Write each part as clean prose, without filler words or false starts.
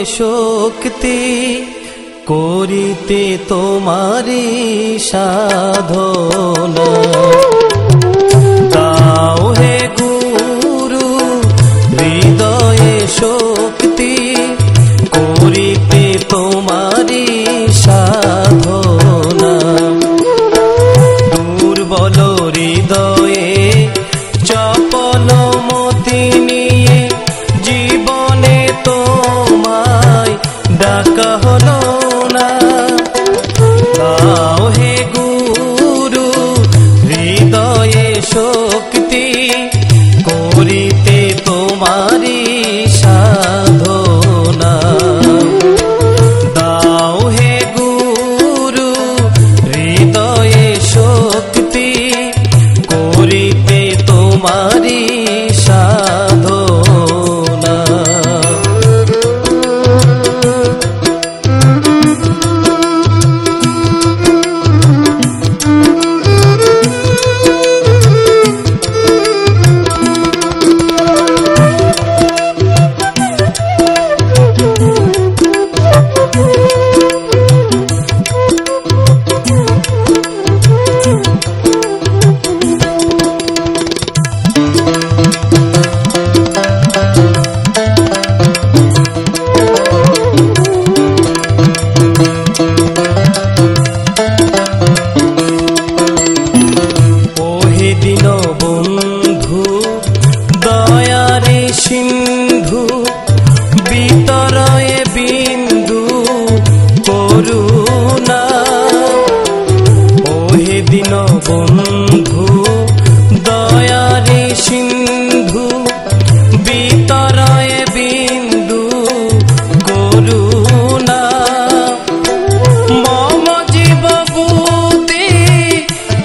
শক্তি করিতে তোমারি সাধনা। দাও হে গুরু হৃদয়ে শক্তি করিতে তোমারি সাধনা। দুর্বল হৃদয়ে চপল মতি নিয়ে জীবনে তোমায় ডাকা হলো না। দাও হে গুরু হৃদয়ে শক্তি করিতে তোমারি সাধনা। দাও হে গুরু হৃদয়ে শক্তি করিতে তোমারি সাধনা। বন্ধু দয়ারে সিন্ধু বিতরয়ে বিন্দু করুণা। ওহে দিন বন্ধু দয়ারে সিন্ধু বিতরয়ে বিন্দু করুণা। মম জীব বুদ্ধি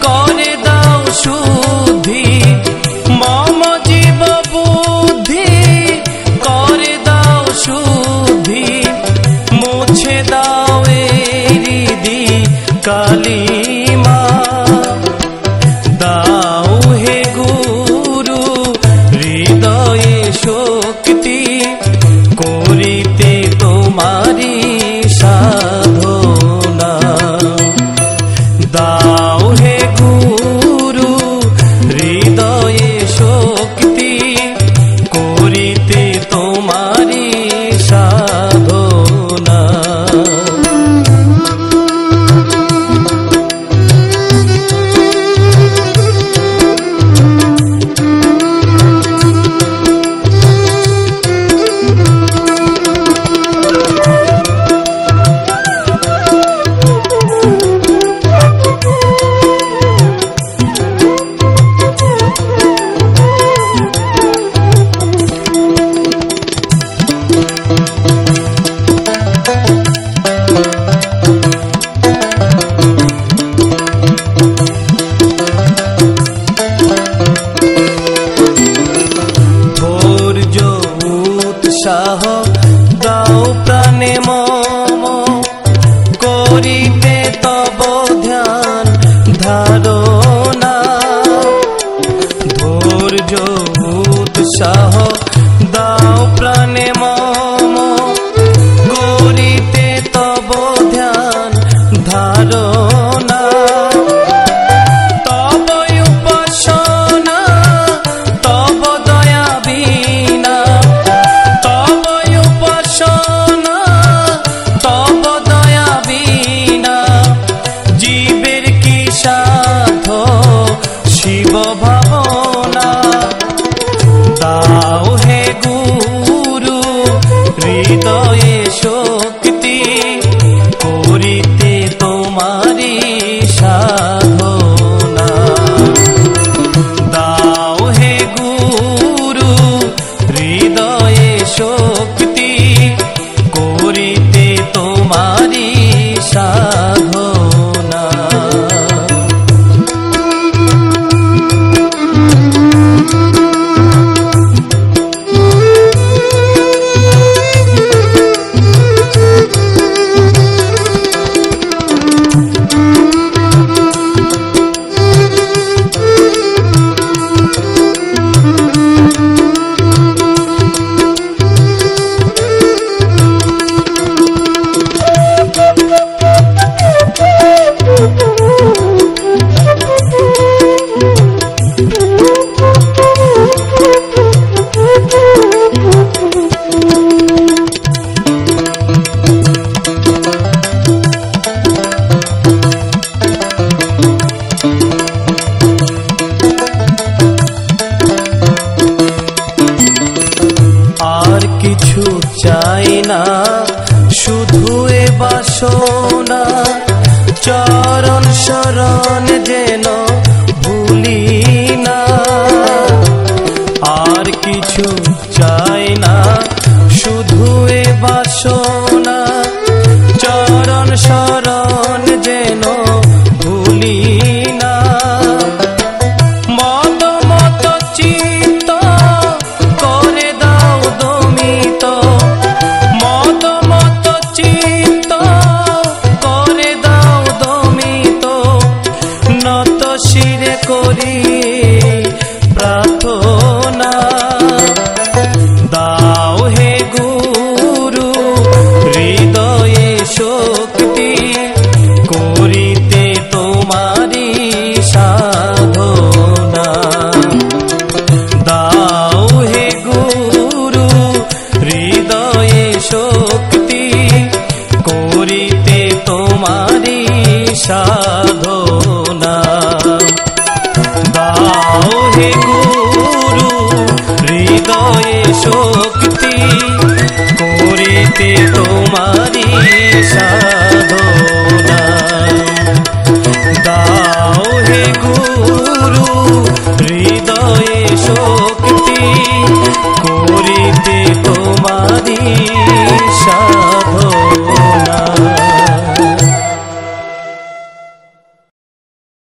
করে দাও শুদ্ধি। মম জীব বুদ্ধি করে দাও শুদ্ধি। মুছে দাও হৃদি কালিমা। দাও হে গুরু হৃদয়ে শক্তি করিতে তোমারি সাধনা। দাও হে গুরু হৃদয়ে শক্তি করিতে তোমারি সাধনা। উৎসাহ দাও প্রাণে মম করিতে তব ধ্যান ধারণা। ধৈর্য উৎসাহ দাও প্রাণে মম করিতে তব ধ্যান ধারণা। তব উপাসনা তব দয়া বিনা। তব উপাসনা তব দয়া বিনা। জীবের কি সাধ শিব ভাবনা। দাও হে গুরু হৃদয়ে শক্তি করিতে তোমারি সাধনা। দাও হে গুরু হৃদয়ে শক্তি করিতে তোমারি সাধনা। চরণ যেন ভুলি না, আর কিছু চাই না শুধু এ বাসনা, চরণ শরণ যেন ভুলি না। মত মত চিত্ত করে দাও দমিত, মত মত চিত্ত করে দাও দমিত, নত শিরে করি প্রার্থনা। দাও হে গুরু হৃদয়ে শক্তি, করিতে তোমারি সাধনা। দাও হে গুরু হৃদয়ে শক্তি, করিতে তোমারি সাধনা। দাও হে গুরু হৃদয়ে শক্তি, করিতে তোমারি সাধনা।